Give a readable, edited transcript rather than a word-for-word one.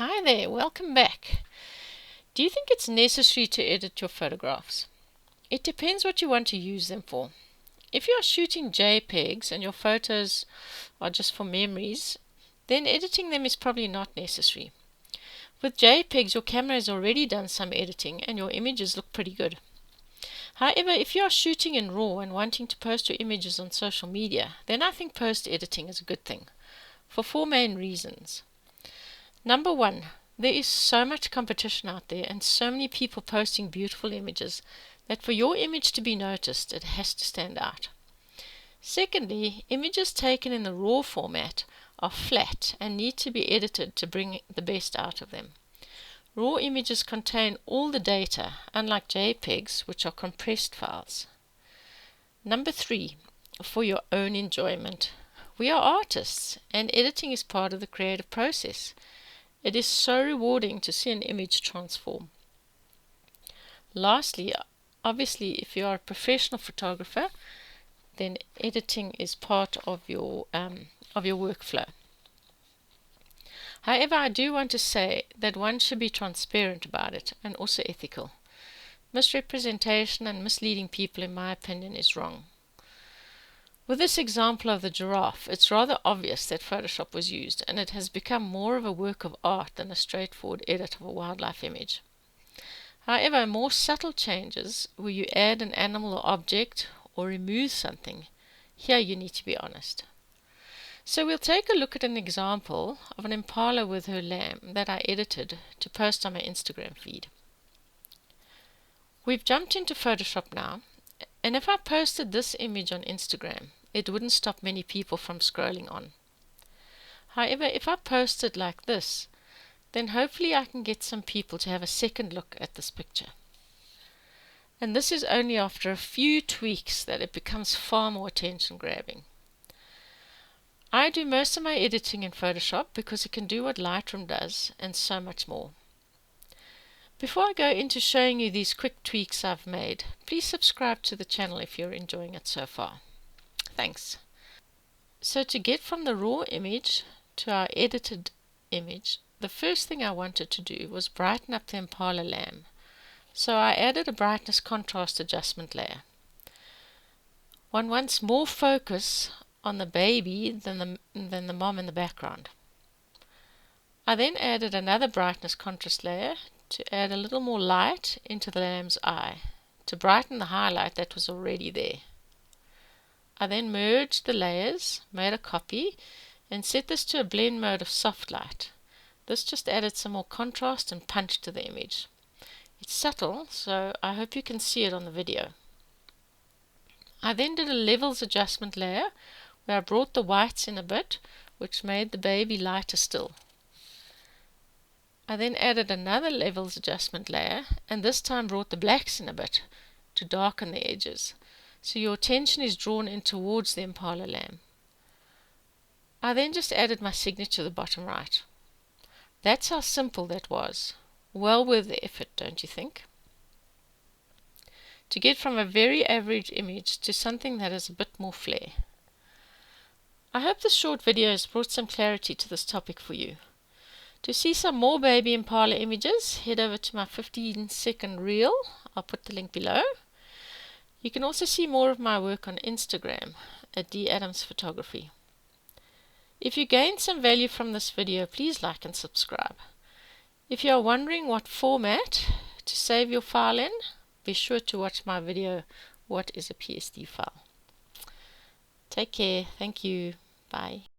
Hi there, welcome back. Do you think it's necessary to edit your photographs? It depends what you want to use them for. If you are shooting JPEGs and your photos are just for memories, then editing them is probably not necessary. With JPEGs, your camera has already done some editing and your images look pretty good. However, if you are shooting in RAW and wanting to post your images on social media, then I think post-editing is a good thing, for four main reasons. Number one, there is so much competition out there and so many people posting beautiful images that for your image to be noticed, it has to stand out. Secondly, images taken in the RAW format are flat and need to be edited to bring the best out of them. RAW images contain all the data, unlike JPEGs, which are compressed files. Number three, for your own enjoyment. We are artists, and editing is part of the creative process. It is so rewarding to see an image transform. Lastly, obviously, if you are a professional photographer, then editing is part of your workflow. However, I do want to say that one should be transparent about it and also ethical. Misrepresentation and misleading people, in my opinion, is wrong. With this example of the giraffe, it's rather obvious that Photoshop was used, and it has become more of a work of art than a straightforward edit of a wildlife image. However, more subtle changes, where you add an animal or object or remove something, here you need to be honest. So we'll take a look at an example of an impala with her lamb that I edited to post on my Instagram feed. We've jumped into Photoshop now, and if I posted this image on Instagram, it wouldn't stop many people from scrolling on. However, if I post it like this, then hopefully I can get some people to have a second look at this picture. And this is only after a few tweaks that it becomes far more attention grabbing. I do most of my editing in Photoshop because it can do what Lightroom does and so much more. Before I go into showing you these quick tweaks I've made, please subscribe to the channel if you're enjoying it so far. Thanks. So to get from the raw image to our edited image, the first thing I wanted to do was brighten up the impala lamb. So I added a brightness contrast adjustment layer. One wants more focus on the baby than the mom in the background. I then added another brightness contrast layer to add a little more light into the lamb's eye, to brighten the highlight that was already there. I then merged the layers, made a copy, and set this to a blend mode of soft light. This just added some more contrast and punch to the image. It's subtle, so I hope you can see it on the video. I then did a levels adjustment layer where I brought the whites in a bit, which made the baby lighter still. I then added another levels adjustment layer, and this time brought the blacks in a bit to darken the edges, so your attention is drawn in towards the impala lamb. I then just added my signature to the bottom right. That's how simple that was. Well worth the effort, don't you think? To get from a very average image to something that has a bit more flair. I hope this short video has brought some clarity to this topic for you. To see some more baby impala images, head over to my 15-second reel. I'll put the link below. You can also see more of my work on Instagram at D. Adams Photography. If you gained some value from this video, please like and subscribe. If you are wondering what format to save your file in, be sure to watch my video, What is a PSD file? Take care. Thank you. Bye.